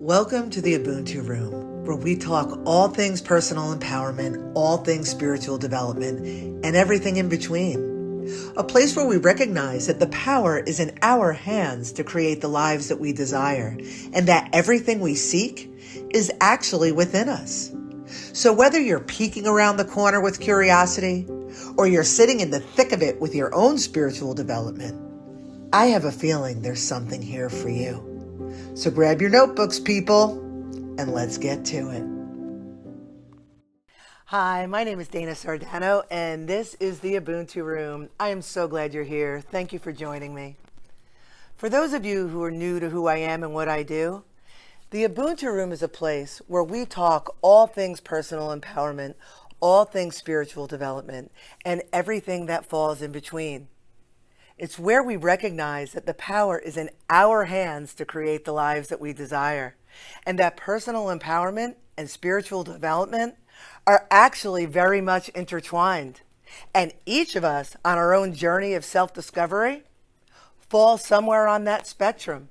Welcome to the Ubuntu Room, where we talk all things personal empowerment, all things spiritual development, and everything in between. A place where we recognize that the power is in our hands to create the lives that we desire, and that everything we seek is actually within us. So whether you're peeking around the corner with curiosity, or you're sitting in the thick of it with your own spiritual development, I have a feeling there's something here for you. So grab your notebooks, people, and let's get to it. Hi, my name is Dana Sardano, and this is the Ubuntu Room. I am so glad you're here. Thank you for joining me. For those of you who are new to who I am and what I do, the Ubuntu Room is a place where we talk all things personal empowerment, all things spiritual development, and everything that falls in between. It's where we recognize that the power is in our hands to create the lives that we desire, and that personal empowerment and spiritual development are actually very much intertwined. And each of us on our own journey of self-discovery fall somewhere on that spectrum.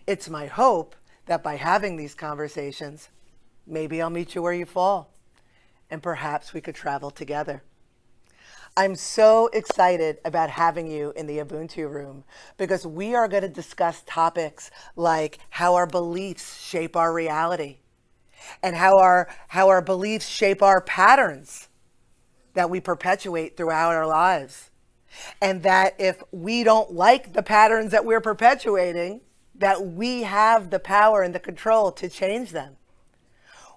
It's my hope that by having these conversations, maybe I'll meet you where you fall, and perhaps we could travel together. I'm so excited about having you in the Ubuntu Room because we are going to discuss topics like how our beliefs shape our reality and how our beliefs shape our patterns that we perpetuate throughout our lives. And that if we don't like the patterns that we're perpetuating, that we have the power and the control to change them.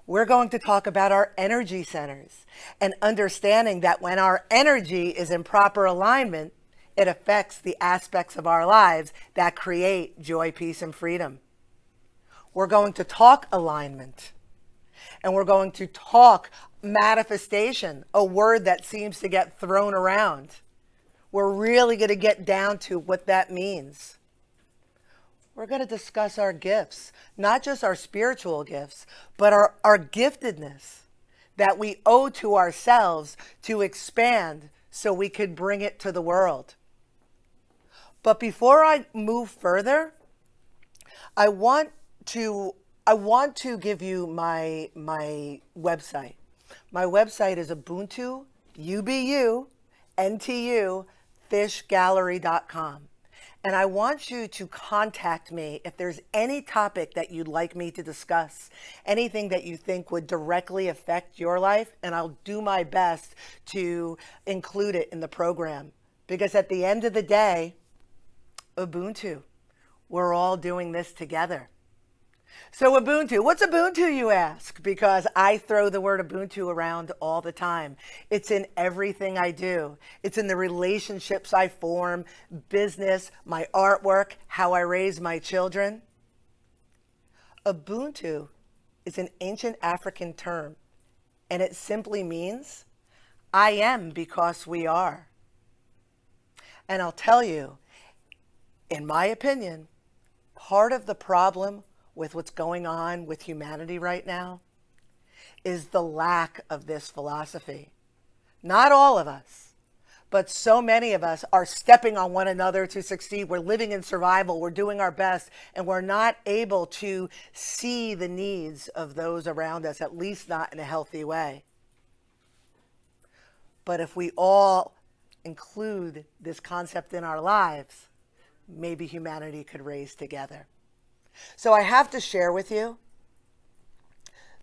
We're going to talk about our energy centers and understanding that when our energy is in proper alignment, it affects the aspects of our lives that create joy, peace, and freedom. We're going to talk alignment, and we're going to talk manifestation, a word that seems to get thrown around. We're really going to get down to what that means. We're going to discuss our gifts, not just our spiritual gifts, but our giftedness that we owe to ourselves to expand so we could bring it to the world. But before I move further, I want to give you my website. My website is Ubuntu, UBU, NTU, fishgallery.com. And I want you to contact me if there's any topic that you'd like me to discuss, anything that you think would directly affect your life, and I'll do my best to include it in the program. Because at the end of the day, Ubuntu, we're all doing this together. So Ubuntu, what's Ubuntu, you ask? Because I throw the word Ubuntu around all the time. It's in everything I do. It's in the relationships I form, business, my artwork, how I raise my children. Ubuntu is an ancient African term, and it simply means I am because we are. And I'll tell you, in my opinion, part of the problem with what's going on with humanity right now is the lack of this philosophy. Not all of us, but so many of us are stepping on one another to succeed. We're living in survival. We're doing our best, and we're not able to see the needs of those around us, at least not in a healthy way. But if we all include this concept in our lives, maybe humanity could raise together. So I have to share with you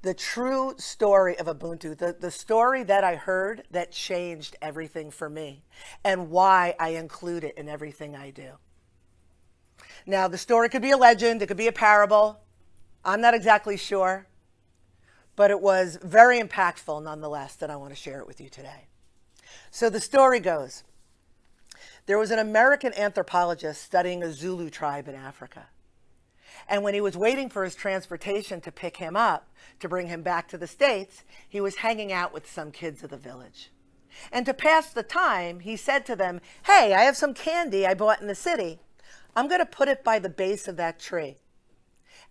the true story of Ubuntu, the story that I heard that changed everything for me and why I include it in everything I do. Now, the story could be a legend, it could be a parable. I'm not exactly sure, but it was very impactful nonetheless that I want to share it with you today. So the story goes, there was an American anthropologist studying a Zulu tribe in Africa. And when he was waiting for his transportation to pick him up, to bring him back to the States, he was hanging out with some kids of the village. And to pass the time, he said to them, "Hey, I have some candy I bought in the city. I'm going to put it by the base of that tree.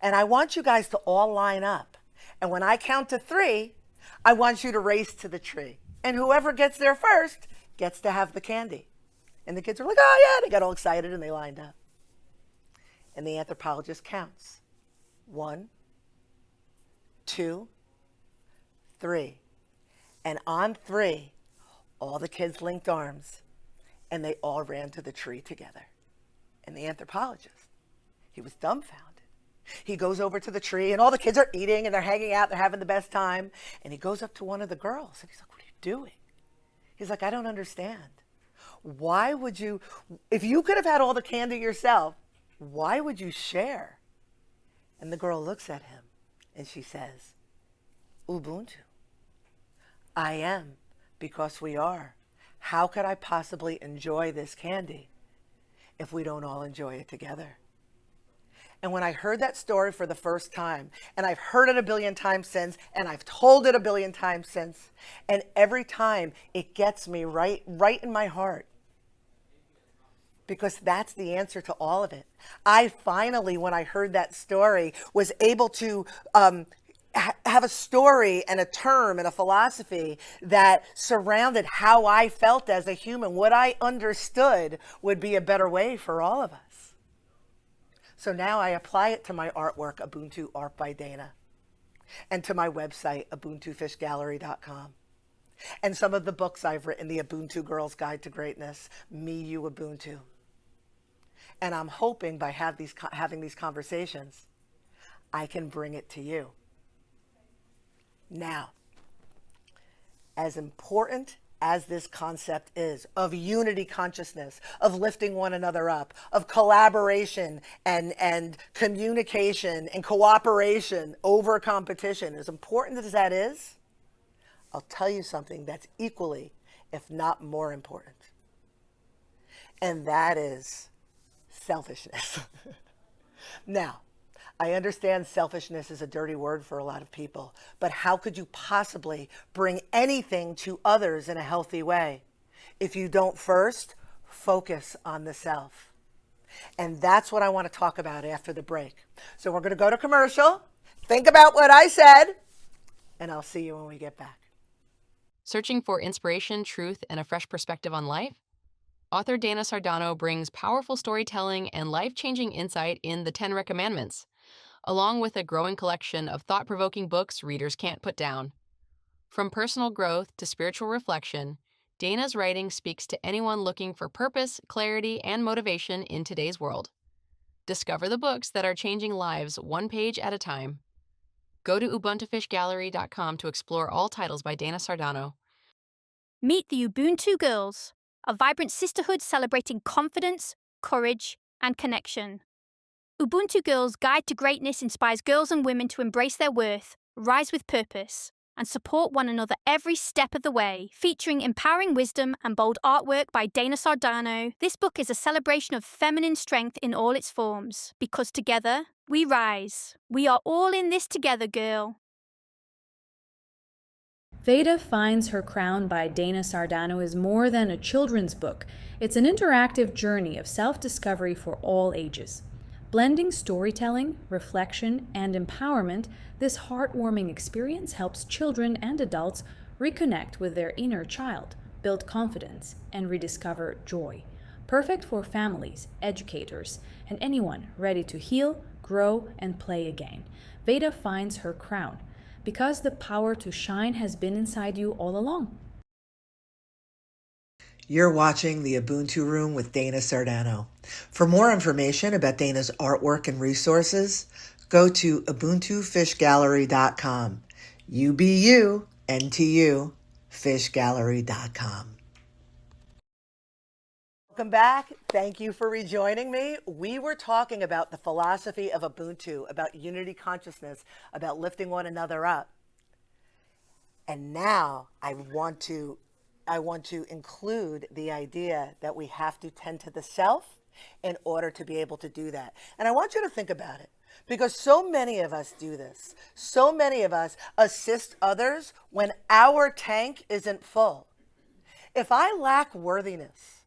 And I want you guys to all line up. And when I count to 3, I want you to race to the tree. And whoever gets there first gets to have the candy." And the kids were like, "Oh yeah," they got all excited and they lined up. And the anthropologist counts. 1, 2, 3. And on 3, all the kids linked arms and they all ran to the tree together. And the anthropologist, he was dumbfounded. He goes over to the tree and all the kids are eating and they're hanging out, they're having the best time. And he goes up to one of the girls and he's like, "What are you doing?" He's like, "I don't understand. Why would you, if you could have had all the candy yourself, why would you share?" And the girl looks at him and she says, "Ubuntu. I am because we are. How could I possibly enjoy this candy if we don't all enjoy it together?" And when I heard that story for the first time, and I've heard it a billion times since, and I've told it a billion times since, and every time it gets me right in my heart, because that's the answer to all of it. I finally, when I heard that story, was able to have a story and a term and a philosophy that surrounded how I felt as a human, what I understood would be a better way for all of us. So now I apply it to my artwork, Ubuntu Art by Dana, and to my website, ubuntufishgallery.com. And some of the books I've written, the Ubuntu Girl's Guide to Greatness, Me, You, Ubuntu. And I'm hoping by having these conversations, I can bring it to you. Now, as important as this concept is of unity consciousness, of lifting one another up, of collaboration and communication and cooperation over competition, as important as that is, I'll tell you something that's equally, if not more important. And that is selfishness. Now, I understand selfishness is a dirty word for a lot of people, but how could you possibly bring anything to others in a healthy way if you don't first focus on the self? And that's what I want to talk about after the break. So we're going to go to commercial, think about what I said, and I'll see you when we get back. Searching for inspiration, truth, and a fresh perspective on life? Author Dana Sardano brings powerful storytelling and life-changing insight in The 10 Recommandments, along with a growing collection of thought-provoking books readers can't put down. From personal growth to spiritual reflection, Dana's writing speaks to anyone looking for purpose, clarity, and motivation in today's world. Discover the books that are changing lives one page at a time. Go to ubuntufishgallery.com to explore all titles by Dana Sardano. Meet the Ubuntu Girls, a vibrant sisterhood celebrating confidence, courage, and connection. Ubuntu Girls' Guide to Greatness inspires girls and women to embrace their worth, rise with purpose, and support one another every step of the way. Featuring empowering wisdom and bold artwork by Dana Sardano, this book is a celebration of feminine strength in all its forms. Because together, we rise. We are all in this together, girl. Veda Finds Her Crown by Dana Sardano is more than a children's book. It's an interactive journey of self-discovery for all ages. Blending storytelling, reflection, and empowerment, this heartwarming experience helps children and adults reconnect with their inner child, build confidence, and rediscover joy. Perfect for families, educators, and anyone ready to heal, grow, and play again. Veda Finds Her Crown, because the power to shine has been inside you all along. You're watching the Ubuntu Room with Dana Sardano. For more information about Dana's artwork and resources, go to ubuntufishgallery.com. UBU, NTU, fishgallery.com. Welcome back. Thank you for rejoining me. We were talking about the philosophy of Ubuntu, about unity consciousness, about lifting one another up. And now I want to include the idea that we have to tend to the self in order to be able to do that. And I want you to think about it, because so many of us do this. So many of us assist others when our tank isn't full. If I lack worthiness,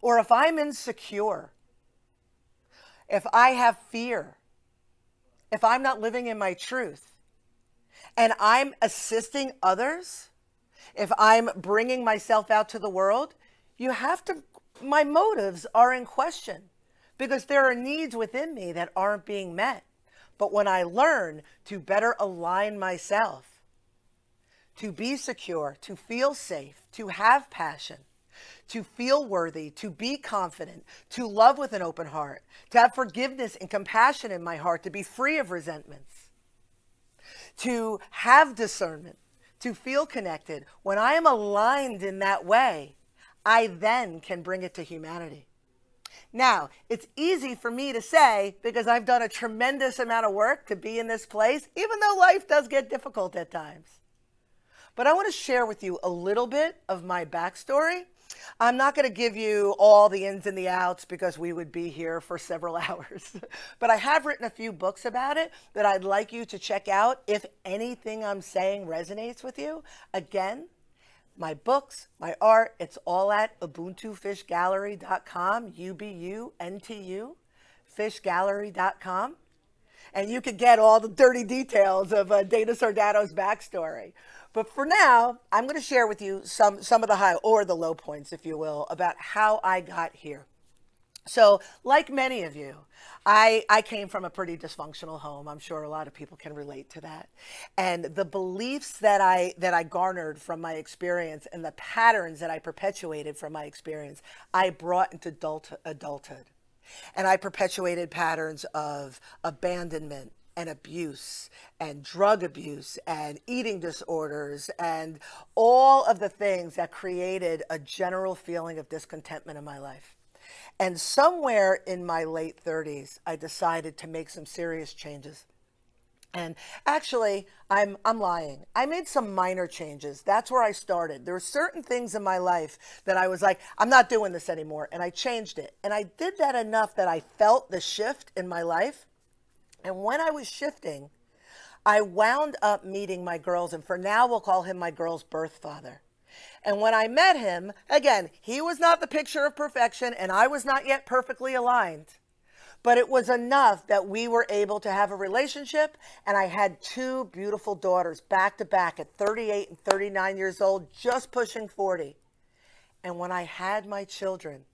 or if I'm insecure, if I have fear, if I'm not living in my truth, and I'm assisting others, if I'm bringing myself out to the world, my motives are in question, because there are needs within me that aren't being met. But when I learn to better align myself, to be secure, to feel safe, to have passion, to feel worthy, to be confident, to love with an open heart, to have forgiveness and compassion in my heart, to be free of resentments, to have discernment, to feel connected. When I am aligned in that way, I then can bring it to humanity. Now, it's easy for me to say because I've done a tremendous amount of work to be in this place, even though life does get difficult at times. But I want to share with you a little bit of my backstory. I'm not going to give you all the ins and the outs because we would be here for several hours. But I have written a few books about it that I'd like you to check out if anything I'm saying resonates with you. Again, my books, my art, it's all at ubuntufishgallery.com, UBUNTU, fishgallery.com. And you can get all the dirty details of Dana Sardano's backstory. But for now, I'm going to share with you some of the high or the low points, if you will, about how I got here. So like many of you, I came from a pretty dysfunctional home. I'm sure a lot of people can relate to that. And the beliefs that I garnered from my experience and the patterns that I perpetuated from my experience, I brought into adulthood. And I perpetuated patterns of abandonment and abuse and drug abuse and eating disorders and all of the things that created a general feeling of discontentment in my life. And somewhere in my late 30s, I decided to make some serious changes. And actually, I'm lying. I made some minor changes. That's where I started. There were certain things in my life that I was like, I'm not doing this anymore. And I changed it. And I did that enough that I felt the shift in my life. And when I was shifting, I wound up meeting my girls. And for now, we'll call him my girl's birth father. And when I met him, again, he was not the picture of perfection and I was not yet perfectly aligned. But it was enough that we were able to have a relationship, and I had two beautiful daughters back to back at 38 and 39 years old, just pushing 40. And when I had my children,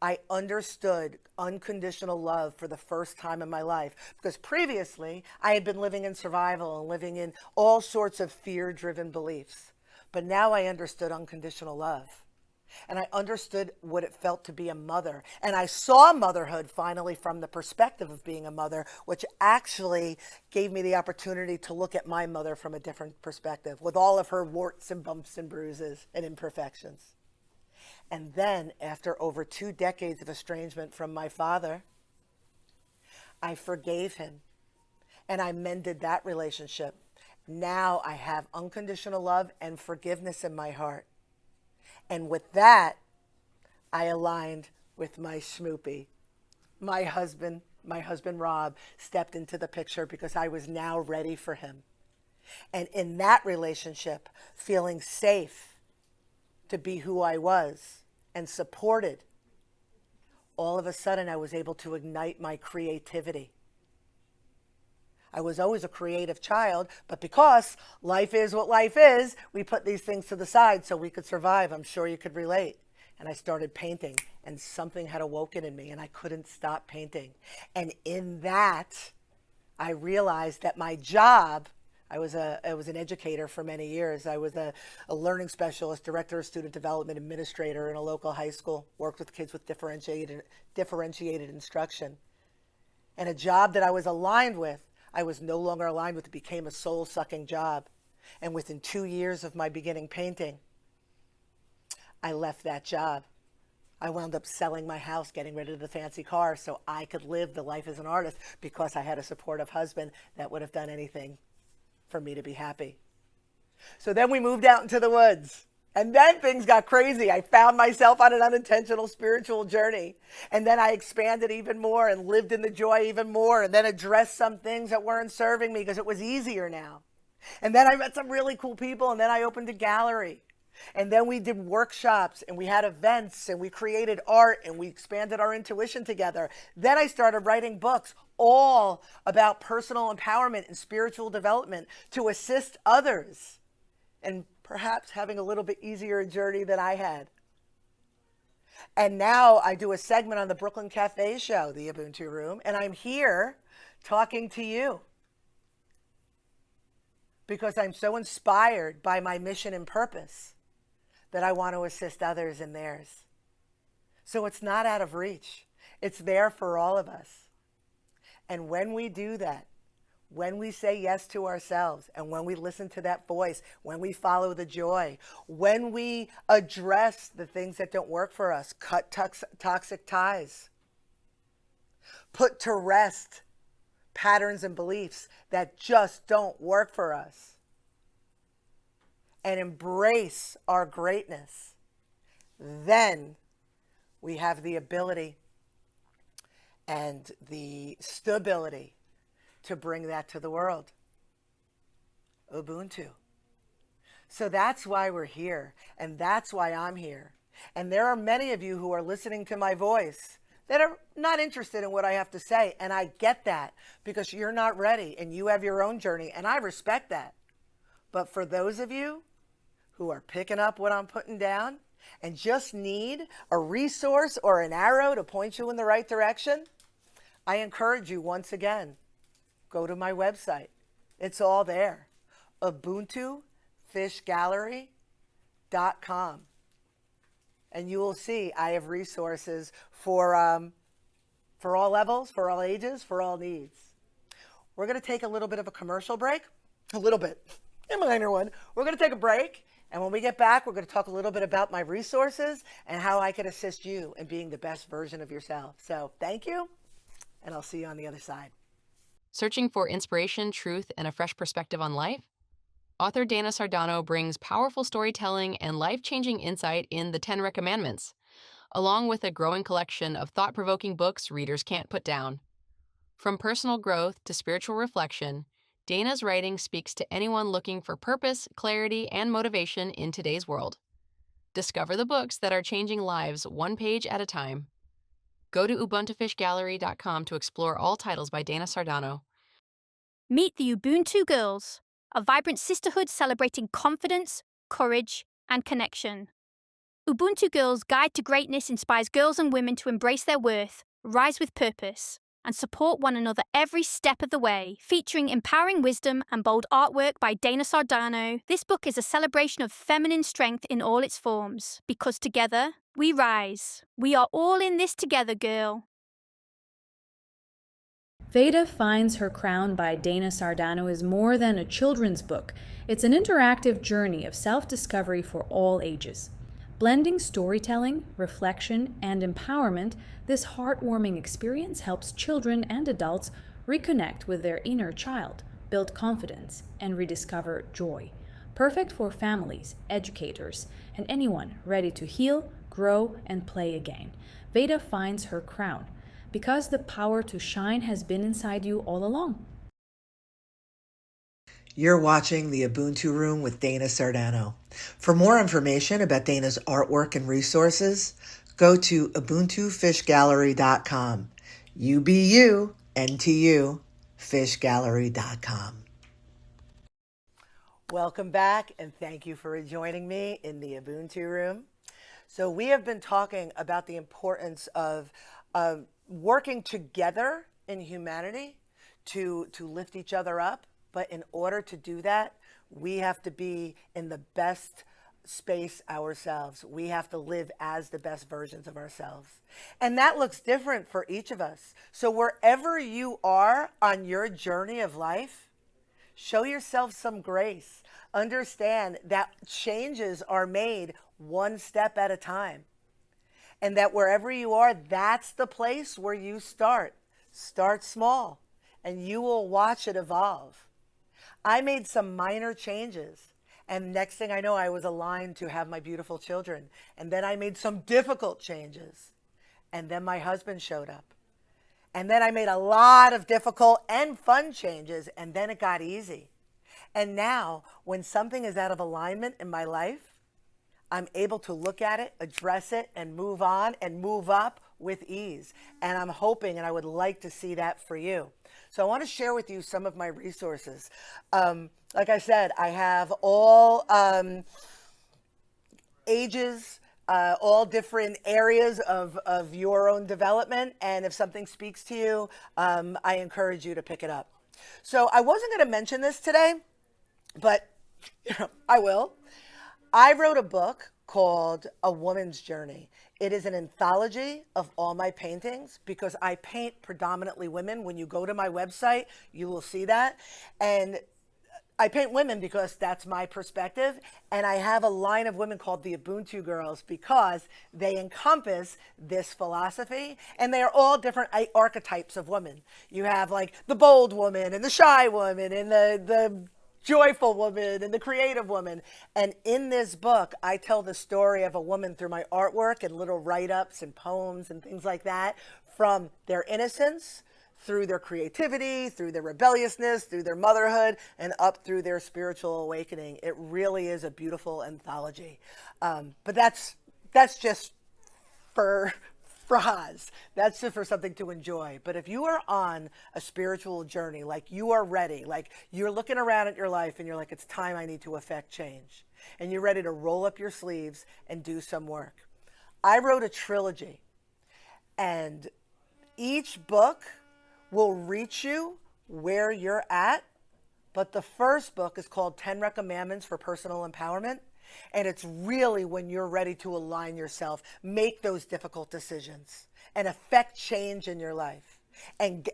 I understood unconditional love for the first time in my life, because previously I had been living in survival and living in all sorts of fear-driven beliefs. But now I understood unconditional love. And I understood what it felt to be a mother. And I saw motherhood finally from the perspective of being a mother, which actually gave me the opportunity to look at my mother from a different perspective, with all of her warts and bumps and bruises and imperfections. And then, after over 2 decades of estrangement from my father, I forgave him and I mended that relationship. Now I have unconditional love and forgiveness in my heart. And with that, I aligned with my schmoopy. My husband Rob, stepped into the picture because I was now ready for him. And in that relationship, feeling safe to be who I was and supported, all of a sudden I was able to ignite my creativity. I was always a creative child, but because life is what life is, we put these things to the side so we could survive. I'm sure you could relate. And I started painting, and something had awoken in me, and I couldn't stop painting. And in that, I realized that my job, I was an educator for many years. I was a learning specialist, director of student development, administrator in a local high school, worked with kids with differentiated instruction. And a job that I was aligned with, I was no longer aligned with. It became a soul-sucking job. And within 2 years of my beginning painting, I left that job. I wound up selling my house, getting rid of the fancy car so I could live the life as an artist, because I had a supportive husband that would have done anything for me to be happy. So then we moved out into the woods. And then things got crazy. I found myself on an unintentional spiritual journey. And then I expanded even more and lived in the joy even more, and then addressed some things that weren't serving me because it was easier now. And then I met some really cool people, and then I opened a gallery. And then we did workshops, and we had events, and we created art, and we expanded our intuition together. Then I started writing books all about personal empowerment and spiritual development to assist others, and perhaps having a little bit easier journey than I had. And now I do a segment on the Brooklyn Cafe show, the Ubuntu Room, and I'm here talking to you because I'm so inspired by my mission and purpose that I want to assist others in theirs. So it's not out of reach. It's there for all of us. And when we do that, when we say yes to ourselves, and when we listen to that voice, when we follow the joy, when we address the things that don't work for us, cut toxic ties, put to rest patterns and beliefs that just don't work for us, and embrace our greatness, then we have the ability and the stability to bring that to the world. Ubuntu. So that's why we're here, and that's why I'm here. And there are many of you who are listening to my voice that are not interested in what I have to say, and I get that because you're not ready and you have your own journey, and I respect that. But for those of you who are picking up what I'm putting down and just need a resource or an arrow to point you in the right direction, I encourage you once again, go to my website. It's all there. UbuntuFishGallery.com. And you will see I have resources for all levels, for all ages, for all needs. We're going to take a little bit of a commercial break. A little bit. A minor one. We're going to take a break. And when we get back, we're going to talk a little bit about my resources and how I can assist you in being the best version of yourself. So thank you, and I'll see you on the other side. Searching for inspiration, truth, and a fresh perspective on life? Author Dana Sardano brings powerful storytelling and life-changing insight in the 10 Recommendments, along with a growing collection of thought-provoking books readers can't put down. From personal growth to spiritual reflection, Dana's writing speaks to anyone looking for purpose, clarity, and motivation in today's world. Discover the books that are changing lives one page at a time. Go to UbuntuFishGallery.com to explore all titles by Dana Sardano. Meet the Ubuntu Girls, a vibrant sisterhood celebrating confidence, courage, and connection. Ubuntu Girls' Guide to Greatness inspires girls and women to embrace their worth, rise with purpose, and support one another every step of the way. Featuring empowering wisdom and bold artwork by Dana Sardano, this book is a celebration of feminine strength in all its forms. Because together, we rise. We are all in this together, girl. Veda Finds Her Crown by Dana Sardano is more than a children's book. It's an interactive journey of self-discovery for all ages. Blending storytelling, reflection, and empowerment, this heartwarming experience helps children and adults reconnect with their inner child, build confidence, and rediscover joy. Perfect for families, educators, and anyone ready to heal, grow, and play again. Veda Finds Her Crown, because the power to shine has been inside you all along. You're watching the Ubuntu Room with Dana Sardano. For more information about Dana's artwork and resources, go to UbuntuFishGallery.com. UBUNTU fishgallery.com. Welcome back, and thank you for joining me in the Ubuntu Room. So we have been talking about the importance of working together in humanity to lift each other up. But in order to do that, we have to be in the best space ourselves. We have to live as the best versions of ourselves. And that looks different for each of us. So wherever you are on your journey of life, show yourself some grace. Understand that changes are made one step at a time. And that wherever you are, that's the place where you start. Start small, and you will watch it evolve. I made some minor changes, and next thing I know, I was aligned to have my beautiful children. And then I made some difficult changes, and then my husband showed up. And then I made a lot of difficult and fun changes, and then it got easy. And now, when something is out of alignment in my life, I'm able to look at it, address it, and move on and move up with ease. And I'm hoping, and I would like to see that for you. So I want to share with you some of my resources. Like I said, I have all ages, all different areas of your own development. And if something speaks to you, I encourage you to pick it up. So I wasn't going to mention this today, but I will. I wrote a book called A Woman's Journey. It is an anthology of all my paintings because I paint predominantly women. When you go to my website, you will see that. And I paint women because that's my perspective. And I have a line of women called the Ubuntu Girls because they encompass this philosophy. And they are all different archetypes of women. You have like the bold woman and the shy woman and the joyful woman and the creative woman. And in this book, I tell the story of a woman through my artwork and little write-ups and poems and things like that, from their innocence through their creativity, through their rebelliousness, through their motherhood, and up through their spiritual awakening. It really is a beautiful anthology. But that's just for Oz. That's just for something to enjoy. But if you are on a spiritual journey, like you are ready, like you're looking around at your life and you're like, it's time I need to affect change, and you're ready to roll up your sleeves and do some work. I wrote a trilogy, and each book will reach you where you're at. But the first book is called 10 Recommendments for Personal Empowerment. And it's really when you're ready to align yourself, make those difficult decisions, and affect change in your life, and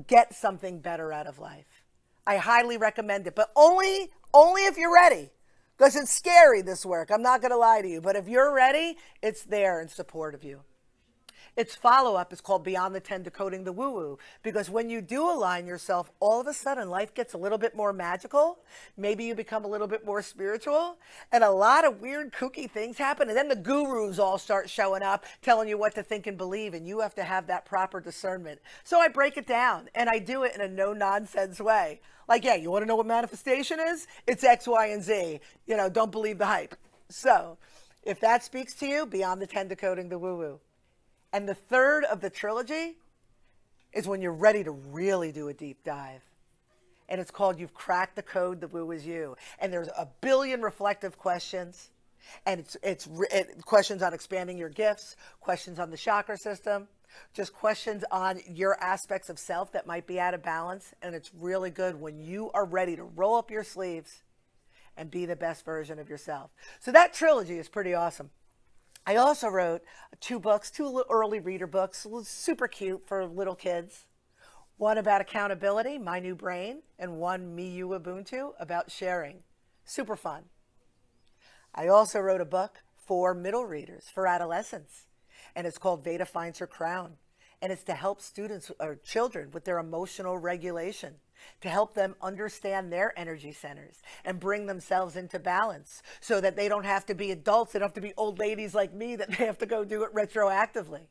get something better out of life. I highly recommend it, but only if you're ready, because it's scary, this work. I'm not going to lie to you, but if you're ready, it's there in support of you. Its follow-up is called Beyond the 10, Decoding the Woo-Woo, because when you do align yourself, all of a sudden life gets a little bit more magical. Maybe you become a little bit more spiritual, and a lot of weird, kooky things happen. And then the gurus all start showing up, telling you what to think and believe, and you have to have that proper discernment. So I break it down, and I do it in a no-nonsense way. Like, yeah, you want to know what manifestation is? It's X, Y, and Z. Don't believe the hype. So if that speaks to you, Beyond the 10, Decoding the Woo-Woo. And the third of the trilogy is when you're ready to really do a deep dive. And it's called You've Cracked the Code, The Woo Is You. And there's a billion reflective questions. And it's questions on expanding your gifts, questions on the chakra system, just questions on your aspects of self that might be out of balance. And it's really good when you are ready to roll up your sleeves and be the best version of yourself. So that trilogy is pretty awesome. I also wrote 2 books, 2 early reader books, super cute for little kids. One about accountability, My New Brain, and one, Me, You, Ubuntu, about sharing. Super fun. I also wrote a book for middle readers, for adolescents, and it's called Veda Finds Her Crown. And it's to help students or children with their emotional regulation, to help them understand their energy centers and bring themselves into balance so that they don't have to be adults. They don't have to be old ladies like me that they have to go do it retroactively.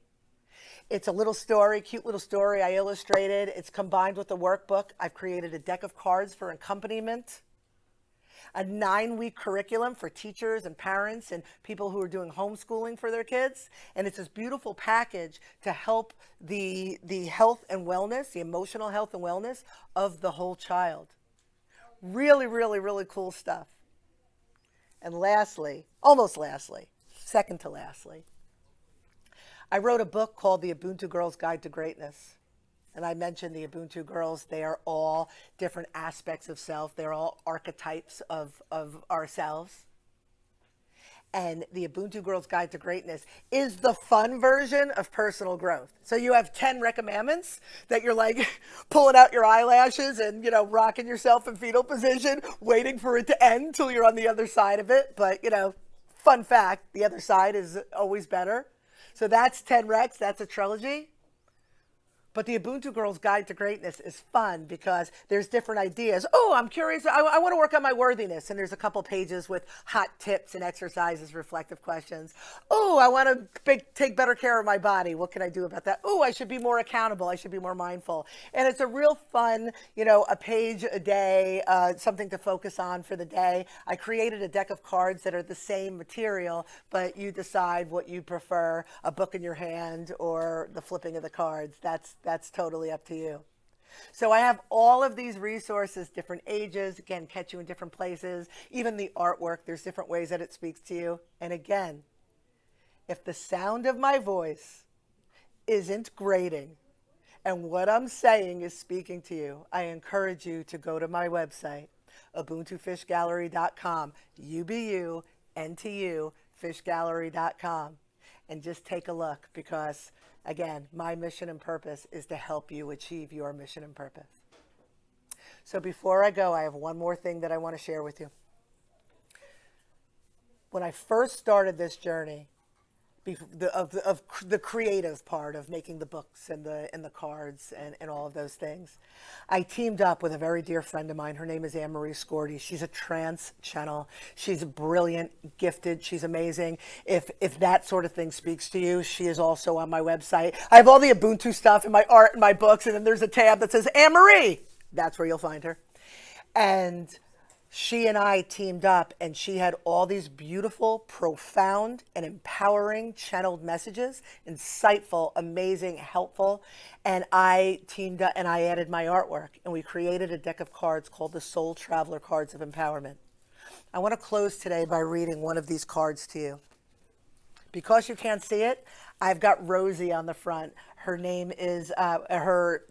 It's a little story, cute little story I illustrated. It's combined with the workbook. I've created a deck of cards for accompaniment, a 9-week curriculum for teachers and parents and people who are doing homeschooling for their kids. And it's this beautiful package to help the health and wellness, the emotional health and wellness of the whole child. Really, really, really cool stuff. And lastly, almost lastly, second to lastly, I wrote a book called The Ubuntu Girls Guide to Greatness. And I mentioned the Ubuntu Girls. They are all different aspects of self. They're all archetypes of ourselves. And the Ubuntu Girls Guide to Greatness is the fun version of personal growth. So you have 10 recommendments that you're like pulling out your eyelashes and, rocking yourself in fetal position, waiting for it to end till you're on the other side of it. But, fun fact, the other side is always better. So that's 10 recs. That's a trilogy. But the Ubuntu Girls Guide to Greatness is fun because there's different ideas. Oh, I'm curious. I want to work on my worthiness. And there's a couple pages with hot tips and exercises, reflective questions. Oh, I want to take better care of my body. What can I do about that? Oh, I should be more accountable. I should be more mindful. And it's a real fun, a page a day, something to focus on for the day. I created a deck of cards that are the same material, but you decide what you prefer, a book in your hand or the flipping of the cards. That's totally up to you. So I have all of these resources, different ages, again, catch you in different places, even the artwork, there's different ways that it speaks to you. And again, if the sound of my voice isn't grating and what I'm saying is speaking to you, I encourage you to go to my website, ubuntufishgallery.com, UBUNTU fishgallery.com, and just take a look because, again, my mission and purpose is to help you achieve your mission and purpose. So before I go, I have one more thing that I want to share with you. When I first started this journey of the creative part of making the books and the cards and all of those things, I teamed up with a very dear friend of mine. Her name is Anne-Marie Scordy. She's a trance channel. She's brilliant, gifted. She's amazing. If that sort of thing speaks to you, she is also on my website. I have all the Ubuntu stuff and my art and my books, and then there's a tab that says Anne-Marie. That's where you'll find her. And she and I teamed up, and she had all these beautiful, profound, and empowering channeled messages, insightful, amazing, helpful. And I teamed up and I added my artwork, and we created a deck of cards called the Soul Traveler Cards of Empowerment. I want to close today by reading one of these cards to you. Because you can't see it, I've got Rosie on the front. Her name is,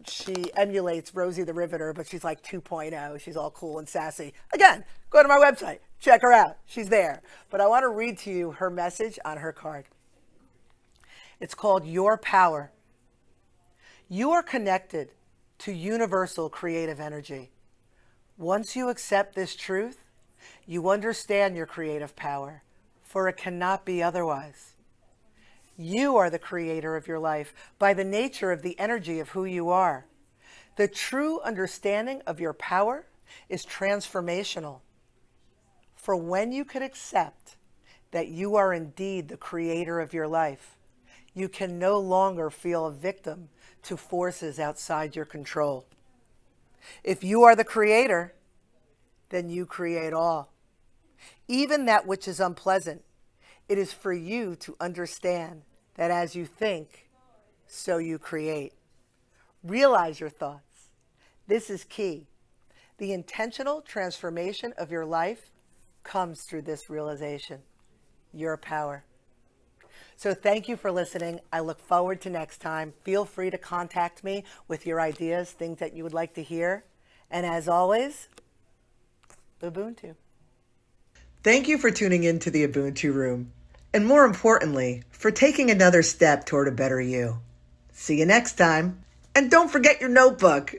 she emulates Rosie the Riveter, but she's like 2.0. She's all cool and sassy. Again, go to my website. Check her out. She's there. But I want to read to you her message on her card. It's called Your Power. You are connected to universal creative energy. Once you accept this truth, you understand your creative power, for it cannot be otherwise. You are the creator of your life by the nature of the energy of who you are. The true understanding of your power is transformational. For when you can accept that you are indeed the creator of your life, you can no longer feel a victim to forces outside your control. If you are the creator, then you create all. Even that which is unpleasant, it is for you to understand that as you think, so you create. Realize your thoughts. This is key. The intentional transformation of your life comes through this realization. Your power. So thank you for listening. I look forward to next time. Feel free to contact me with your ideas, things that you would like to hear. And as always, Ubuntu. Thank you for tuning in to the Ubuntu Room. And more importantly, for taking another step toward a better you. See you next time. And don't forget your notebook.